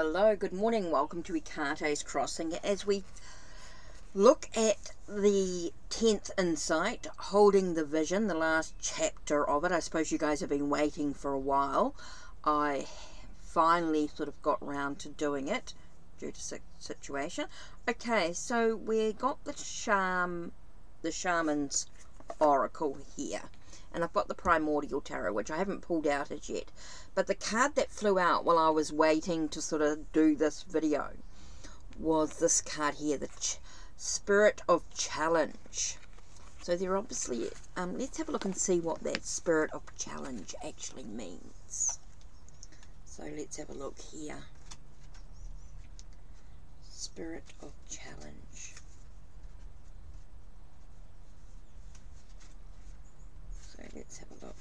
Hello, good morning, welcome to Ekate's Crossing as we look at the 10th insight, Holding the Vision, the last chapter of it. I suppose you guys have been waiting for a while. I finally sort of got round to doing it due to situation. Okay, so we got the Shaman's Oracle here. And I've got the Primordial Tarot, which I haven't pulled out as yet. But the card that flew out while I was waiting to sort of do this video was this card here, the Spirit of Challenge. So they're obviously, let's have a look and see what that Spirit of Challenge actually means. So let's have a look here. Spirit of Challenge. Let's have a look.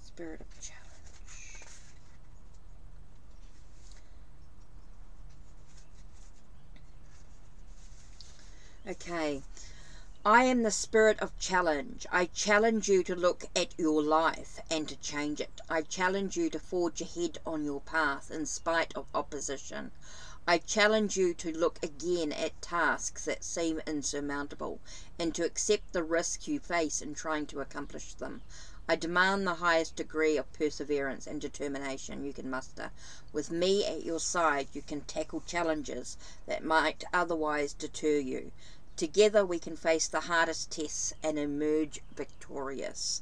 Spirit of Challenge. Okay. I am the Spirit of Challenge. I challenge you to look at your life and to change it. I challenge you to forge ahead on your path in spite of opposition. I challenge you to look again at tasks that seem insurmountable and to accept the risk you face in trying to accomplish them. I demand the highest degree of perseverance and determination you can muster. With me at your side, you can tackle challenges that might otherwise deter you. Together we can face the hardest tests and emerge victorious.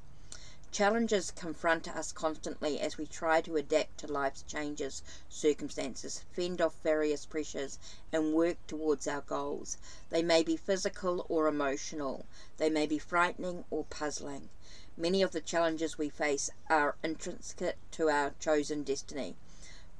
Challenges confront us constantly as we try to adapt to life's changes, circumstances, fend off various pressures, and work towards our goals. They may be physical or emotional. They may be frightening or puzzling. Many of the challenges we face are intrinsic to our chosen destiny,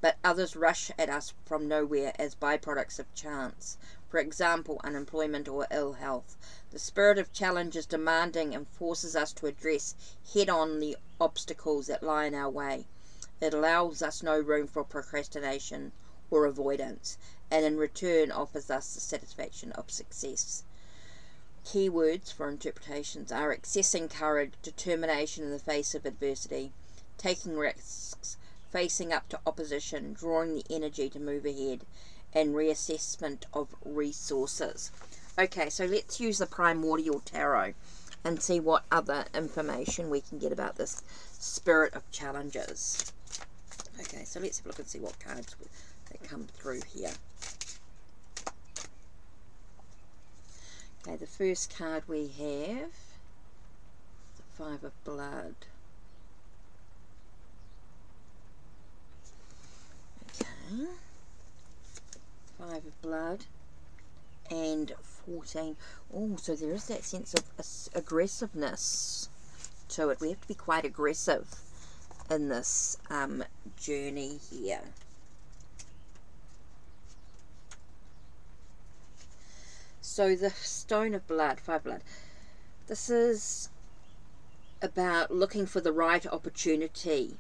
but others rush at us from nowhere as byproducts of chance. For example, unemployment or ill health. The spirit of challenge is demanding and forces us to address head-on the obstacles that lie in our way. It allows us no room for procrastination or avoidance, and in return offers us the satisfaction of success. Keywords for interpretations are accessing courage, determination in the face of adversity, taking risks, facing up to opposition, drawing the energy to move ahead, and reassessment of resources. Okay, so let's use the Primordial Tarot and see what other information we can get about this Spirit of Challenges. Okay, so let's have a look and see what cards that come through here. Okay, the first card we have, the Five of Blood. Okay. Five of Blood and 14. Oh, so there is that sense of aggressiveness to it. We have to be quite aggressive in this journey here. So the Stone of Blood, Five of Blood. This is about looking for the right opportunity.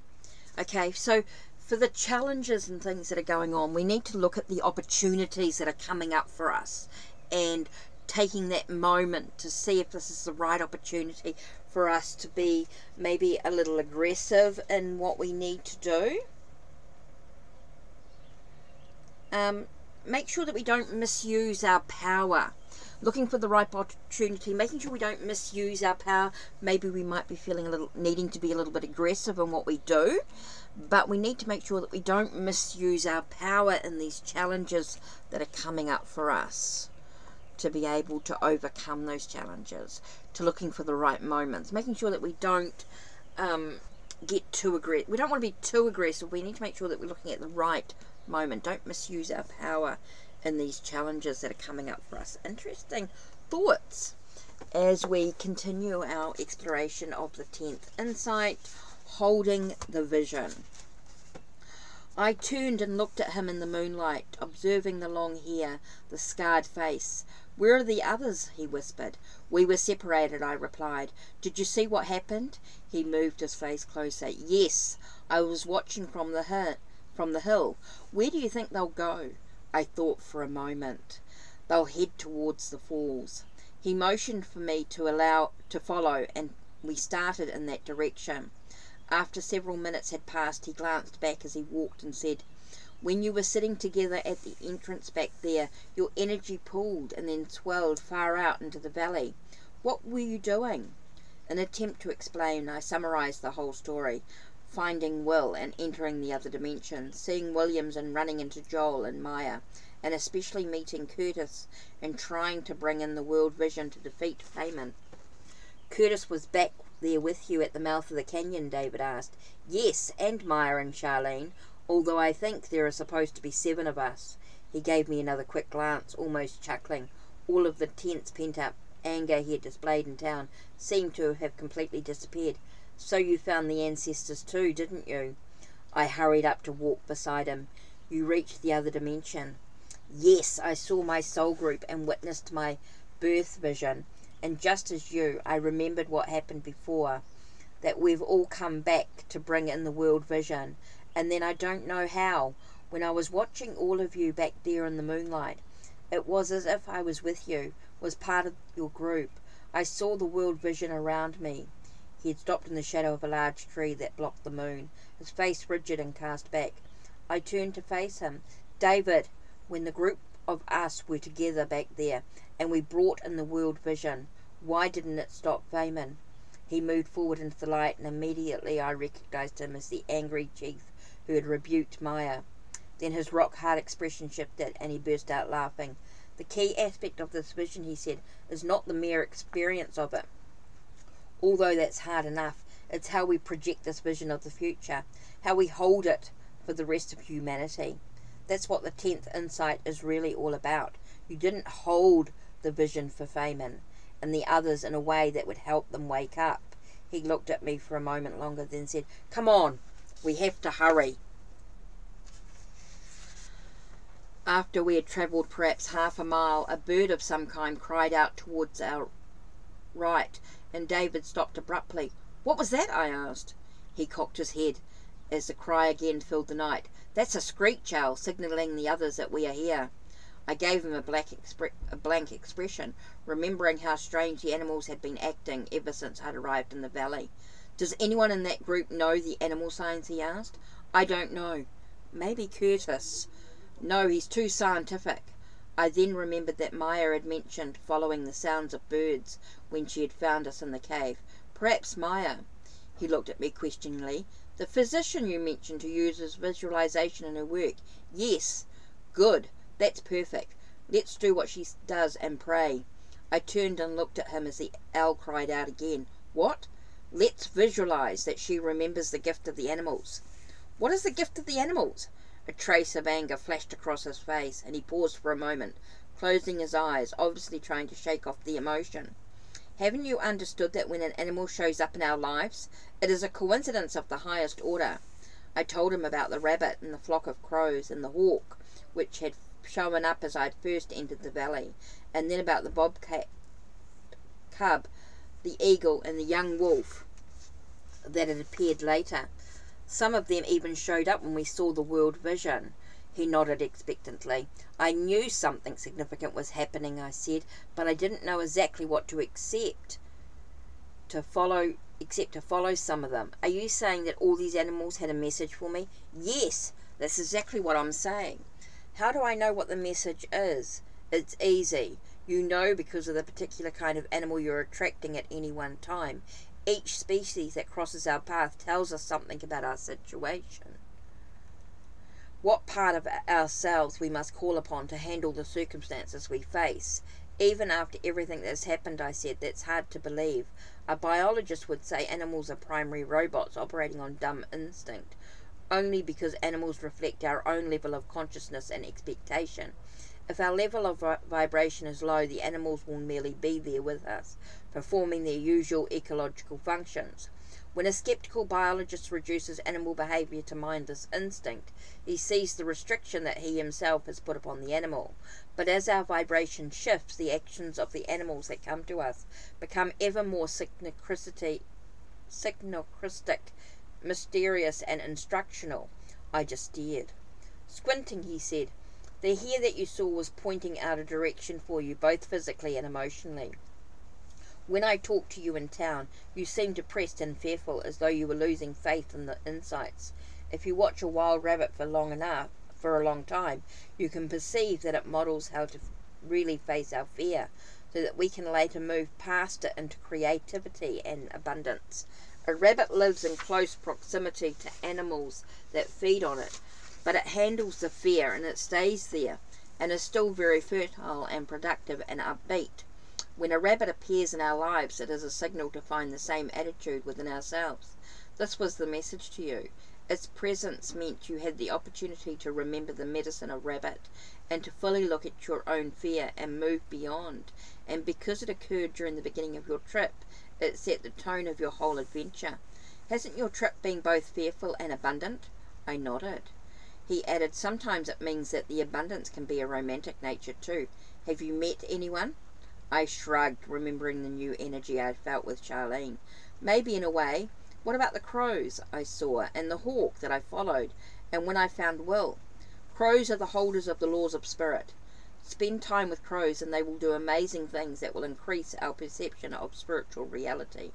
Okay, so for the challenges and things that are going on, we need to look at the opportunities that are coming up for us and taking that moment to see if this is the right opportunity for us to be maybe a little aggressive in what we need to do. Make sure that we don't misuse our power. Looking for the right opportunity, making sure we don't misuse our power. Maybe we might be feeling needing to be a little bit aggressive in what we do, but we need to make sure that we don't misuse our power in these challenges that are coming up for us to be able to overcome those challenges, to looking for the right moments, making sure that we don't get too aggressive. We don't want to be too aggressive. We need to make sure that we're looking at the right moment. Don't misuse our power in these challenges that are coming up for us. Interesting thoughts as we continue our exploration of the 10th insight, Holding the Vision. I turned and looked at him in the moonlight, observing the long hair, the scarred face. Where are the others? He whispered. We were separated, I replied. Did you see what happened? He moved his face closer. Yes, I was watching from the hill. Where do you think they'll go? I thought for a moment. They'll head towards the falls. He motioned for me to follow, and we started in that direction. After several minutes had passed, he glanced back as he walked and said, "When you were sitting together at the entrance back there, your energy pooled and then swelled far out into the valley. What were you doing?" In an attempt to explain, I summarised the whole story, finding Will and entering the other dimension, seeing Williams and running into Joel and Maya, and especially meeting Curtis and trying to bring in the world vision to defeat Shaman. "Curtis was back there with you at the mouth of the canyon?" David asked. "Yes, and Maya and Charlene, although I think there are supposed to be 7 of us." He gave me another quick glance, almost chuckling. All of the tense, pent-up anger he had displayed in town seemed to have completely disappeared. "So you found the ancestors too, didn't you?" I hurried up to walk beside him. "You reached the other dimension?" "Yes, I saw my soul group and witnessed my birth vision. And just as you, I remembered what happened before, that we've all come back to bring in the world vision. And then I don't know how, when I was watching all of you back there in the moonlight, it was as if I was with you, was part of your group. I saw the world vision around me." He had stopped in the shadow of a large tree that blocked the moon, his face rigid and cast back. I turned to face him. "David, when the group of us were together back there, and we brought in the world vision, why didn't it stop Shaman?" He moved forward into the light, and immediately I recognized him as the angry chief who had rebuked Maya. Then his rock-hard expression shifted, and he burst out laughing. "The key aspect of this vision," he said, "is not the mere experience of it, although that's hard enough. It's how we project this vision of the future, how we hold it for the rest of humanity. That's what the 10th insight is really all about. You didn't hold the vision for Shaman and the others in a way that would help them wake up." He looked at me for a moment longer, then said, "Come on, we have to hurry." After we had travelled perhaps half a mile, a bird of some kind cried out towards our right, and David stopped abruptly. "What was that?" I asked. He cocked his head as the cry again filled the night. "That's a screech owl, signalling the others that we are here." I gave him a blank expression, remembering how strange the animals had been acting ever since I'd arrived in the valley. "Does anyone in that group know the animal signs?" he asked. "I don't know. Maybe Curtis." "No, he's too scientific." I then remembered that Maya had mentioned following the sounds of birds when she had found us in the cave. "Perhaps Maya." He looked at me questioningly. "The physician you mentioned who uses visualization in her work?" "Yes." "Good. That's perfect. Let's do what she does and pray." I turned and looked at him as the owl cried out again. "What?" "Let's visualize that she remembers the gift of the animals." "What is the gift of the animals?" A trace of anger flashed across his face, and he paused for a moment, closing his eyes, obviously trying to shake off the emotion. "Haven't you understood that when an animal shows up in our lives, it is a coincidence of the highest order?" I told him about the rabbit and the flock of crows and the hawk, which had shown up as I had first entered the valley, and then about the bobcat cub, the eagle, and the young wolf that had appeared later. "Some of them even showed up when we saw the world vision." He nodded expectantly. "I knew something significant was happening," I said, "but I didn't know exactly what to except to follow some of them." "Are you saying that all these animals had a message for me?" "Yes, that's exactly what I'm saying." "How do I know what the message is?" "It's easy. You know because of the particular kind of animal you're attracting at any one time. Each species that crosses our path tells us something about our situation, what part of ourselves we must call upon to handle the circumstances we face. Even after everything that's happened," I said, "that's hard to believe. A biologist would say animals are primary robots operating on dumb instinct, only because animals reflect our own level of consciousness and expectation. If our level of vibration is low, the animals will merely be there with us, performing their usual ecological functions. When a skeptical biologist reduces animal behavior to mindless instinct, he sees the restriction that he himself has put upon the animal. But as our vibration shifts, the actions of the animals that come to us become ever more synchronistic, mysterious, and instructional." I just stared. Squinting, he said, "The hair that you saw was pointing out a direction for you, both physically and emotionally. When I talked to you in town, you seemed depressed and fearful, as though you were losing faith in the insights. If you watch a wild rabbit for a long time, you can perceive that it models how to really face our fear, so that we can later move past it into creativity and abundance. A rabbit lives in close proximity to animals that feed on it, but it handles the fear and it stays there, and is still very fertile and productive and upbeat. When a rabbit appears in our lives, it is a signal to find the same attitude within ourselves. This was the message to you. Its presence meant you had the opportunity to remember the medicine of rabbit, and to fully look at your own fear and move beyond. And because it occurred during the beginning of your trip, it set the tone of your whole adventure. Hasn't your trip been both fearful and abundant? I nodded. He added, sometimes it means that the abundance can be a romantic nature too. Have you met anyone? I shrugged, remembering the new energy I had felt with Charlene. Maybe in a way. What about the crows I saw, and the hawk that I followed, and when I found Will? Crows are the holders of the laws of spirit. Spend time with crows and they will do amazing things that will increase our perception of spiritual reality.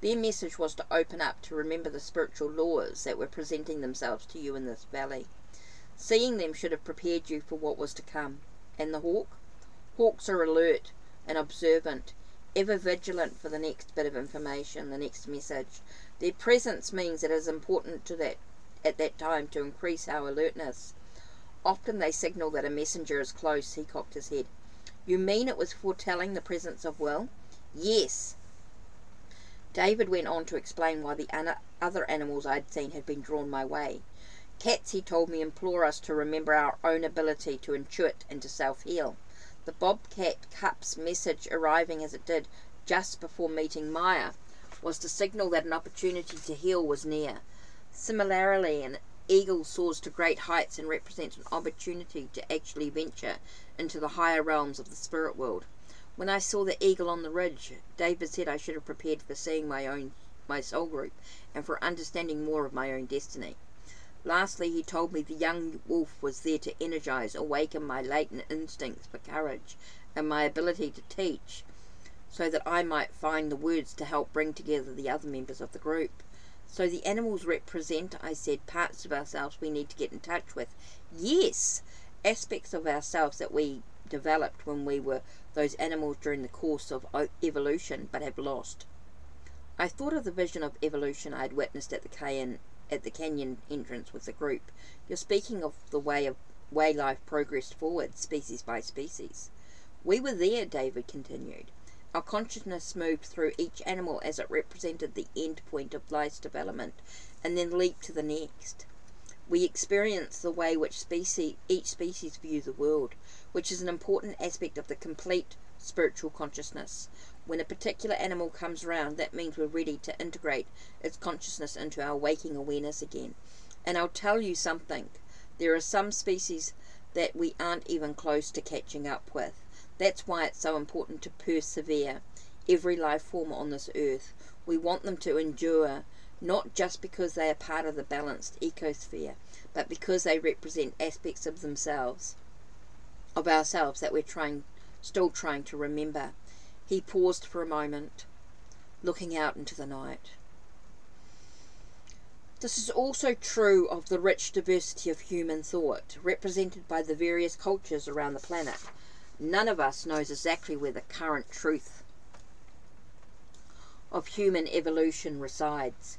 Their message was to open up, to remember the spiritual laws that were presenting themselves to you in this valley. Seeing them should have prepared you for what was to come. And the hawk? Hawks are alert and observant, ever vigilant for the next bit of information, the next message. Their presence means it is important at that time to increase our alertness. Often they signal that a messenger is close. He cocked his head. You mean it was foretelling the presence of Will? Yes. David went on to explain why the other animals I'd seen had been drawn my way. Cats, he told me, implore us to remember our own ability to intuit and to self-heal. The bobcat cup's message, arriving as it did just before meeting Maya, was to signal that an opportunity to heal was near. Similarly, an eagle soars to great heights and represents an opportunity to actually venture into the higher realms of the spirit world. When I saw the eagle on the ridge, David said I should have prepared for seeing my soul group, and for understanding more of my own destiny. Lastly, he told me the young wolf was there to energize, awaken my latent instincts for courage, and my ability to teach, so that I might find the words to help bring together the other members of the group. So the animals represent, I said, parts of ourselves we need to get in touch with. Yes, aspects of ourselves that we developed when we were those animals during the course of evolution, but have lost. I thought of the vision of evolution I had witnessed at the canyon entrance with the group. You're speaking of the way life progressed forward, species by species. We were there, David continued. Our consciousness moved through each animal as it represented the end point of life's development, and then leaped to the next. We experience the way which each species view the world, which is an important aspect of the complete spiritual consciousness. When a particular animal comes around, that means we're ready to integrate its consciousness into our waking awareness again. And I'll tell you something. There are some species that we aren't even close to catching up with. That's why it's so important to persevere. Every life form on this earth, we want them to endure, not just because they are part of the balanced ecosphere, but because they represent aspects of ourselves that we're still trying to remember. He paused for a moment, looking out into the night. This is also true of the rich diversity of human thought, represented by the various cultures around the planet. None of us knows exactly where the current truth of human evolution resides.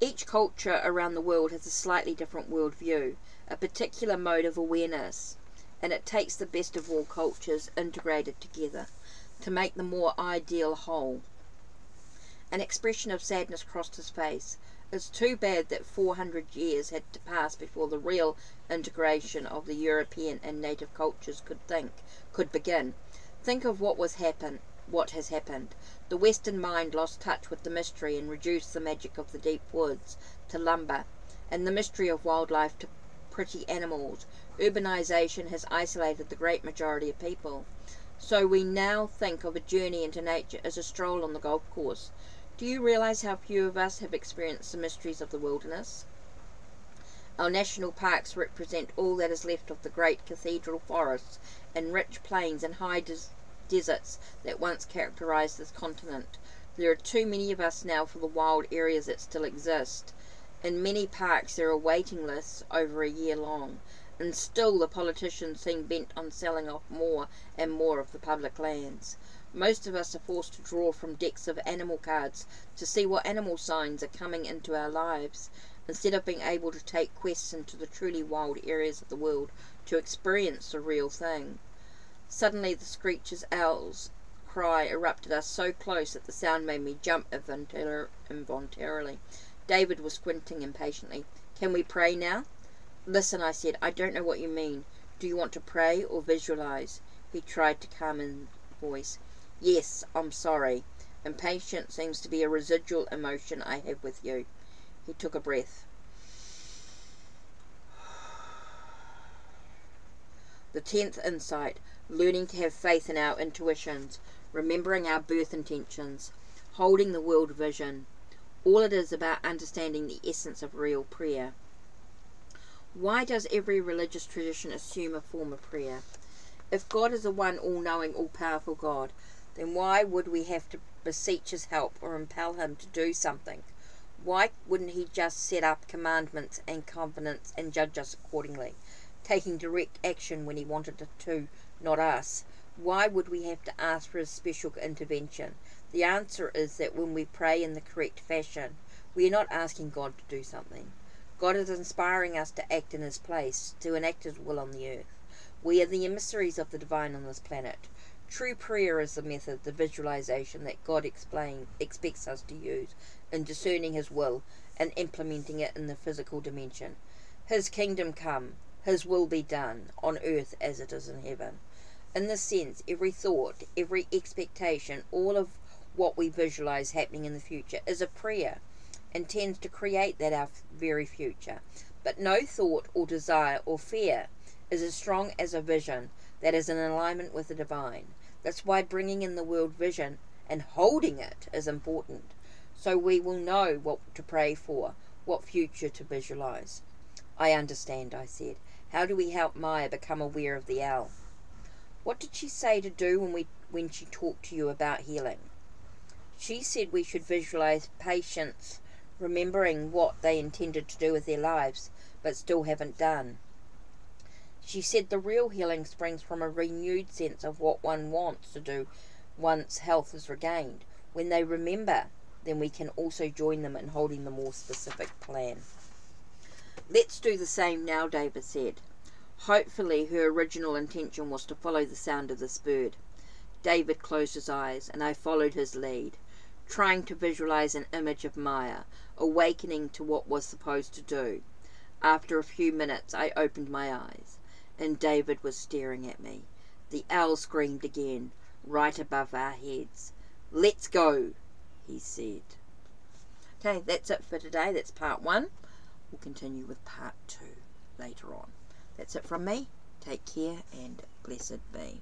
Each culture around the world has a slightly different worldview, a particular mode of awareness, and it takes the best of all cultures integrated together to make the more ideal whole. An expression of sadness crossed his face. It's too bad that 400 years had to pass before the real integration of the European and native cultures could begin. Think of what has happened. The Western mind lost touch with the mystery and reduced the magic of the deep woods to lumber, and the mystery of wildlife to pretty animals. Urbanization has isolated the great majority of people. So we now think of a journey into nature as a stroll on the golf course. Do you realize how few of us have experienced the mysteries of the wilderness? Our national parks represent all that is left of the great cathedral forests and rich plains and high deserts that once characterized this continent. There are too many of us now for the wild areas that still exist. In many parks there are waiting lists over a year long, and still the politicians seem bent on selling off more and more of the public lands. Most of us are forced to draw from decks of animal cards to see what animal signs are coming into our lives, instead of being able to take quests into the truly wild areas of the world to experience the real thing. Suddenly the screech's owl's cry erupted us so close that the sound made me jump involuntarily. David was squinting impatiently. "Can we pray now?" "Listen," I said, "I don't know what you mean. Do you want to pray or visualize?" He tried to calm his voice. "Yes, I'm sorry. Impatience seems to be a residual emotion I have with you." He took a breath. The 10th insight, learning to have faith in our intuitions, remembering our birth intentions, holding the world vision. All it is about understanding the essence of real prayer. Why does every religious tradition assume a form of prayer? If God is the one all-knowing, all-powerful God, then why would we have to beseech his help or impel him to do something? Why wouldn't he just set up commandments and covenants and judge us accordingly, taking direct action when he wanted to, not us? Why would we have to ask for his special intervention? The answer is that when we pray in the correct fashion, we are not asking God to do something. God is inspiring us to act in his place, to enact his will on the earth. We are the emissaries of the divine on this planet. True prayer is the method, the visualization that God expects us to use in discerning his will and implementing it in the physical dimension. His kingdom come, his will be done, on earth as it is in heaven. In this sense, every thought, every expectation, all of what we visualize happening in the future is a prayer, and tends to create that our very future. But no thought or desire or fear is as strong as a vision that is in alignment with the divine. That's why bringing in the world vision and holding it is important, so we will know what to pray for, what future to visualize. "I understand," I said. "How do we help Maya become aware of the owl?" "What did she say to do when she talked to you about healing?" "She said we should visualize patients remembering what they intended to do with their lives, but still haven't done. She said the real healing springs from a renewed sense of what one wants to do once health is regained. When they remember, then we can also join them in holding the more specific plan." "Let's do the same now," David said. Hopefully her original intention was to follow the sound of this bird. David closed his eyes, and I followed his lead, trying to visualize an image of Maya, awakening to what was supposed to do. After a few minutes, I opened my eyes, and David was staring at me. The owl screamed again, right above our heads. "Let's go," he said. Okay, that's it for today. That's part 1. We'll continue with part 2 later on. That's it from me. Take care and blessed be.